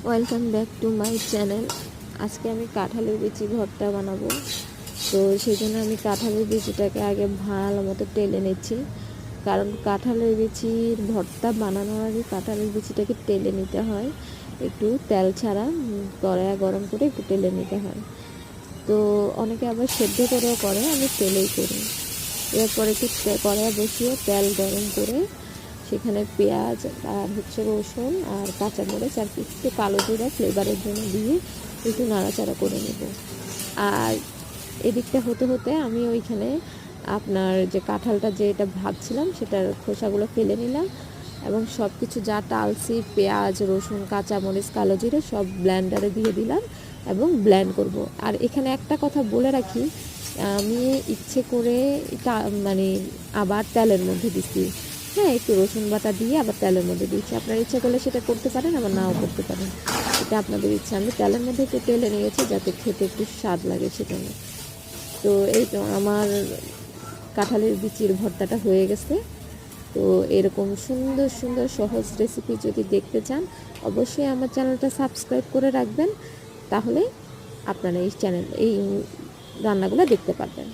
Welcome back to my channel. আজকে আমি কাঁঠালের বিচি ভর্তা বানাবো। তো সেই জন্য আমি কাঁঠালের বিচিটাকে আগে ভালো মতো টেলে নিচ্ছি, কারণ কাঁঠালের বিচির ভর্তা বানানোর আগে কাঁঠালের বিচিটাকে টেলে নিতে হয়, একটু তেল ছাড়া কড়াই গরম করে একটু টেলে নিতে হয়। তো অনেকে আবার সেদ্ধ করেও করে, আমি তেলেই করি। এরপরে একটু কড়াই বসিয়ে তেল গরম করে সেখানে পেঁয়াজ আর রসুন আর কাঁচামরিচ আর একটু কালো জিরা ফ্লেভারের জন্য দিয়ে একটু নাড়াচাড়া করে নেব। আর এদিকটা হতে হতে আমি ওইখানে আপনার যে কাঁঠালটা যেটা ভাবছিলাম সেটার খোসাগুলো ফেলে নিলাম এবং সব কিছু যা টালসি পেঁয়াজ রসুন কাঁচামরিচ কালো জিরে সব ব্লেন্ডারে দিয়ে দিলাম এবং ব্লেন্ড করব। আর এখানে একটা কথা বলে রাখি, আমি ইচ্ছে করে এটা মানে আবার তেলের মধ্যে দিচ্ছি। হ্যাঁ, একটু রসুন বাটা দিয়ে আবার তেলের মধ্যে দিচ্ছি। আপনার ইচ্ছা করলে সেটা করতে পারেন, আবার নাও করতে পারেন, এটা আপনাদের ইচ্ছা। আমি তেলের মধ্যে একটু তেলে নিয়েছি যাতে খেতে একটু স্বাদ লাগে সেজন্য। তো এই তো আমার কাঁঠালের বিচির ভর্তাটা হয়ে গেছে। তো এরকম সুন্দর সুন্দর সহজ রেসিপি যদি দেখতে চান অবশ্যই আমার চ্যানেলটা সাবস্ক্রাইব করে রাখবেন, তাহলে আপনারা এই রান্নাগুলো দেখতে পারবেন।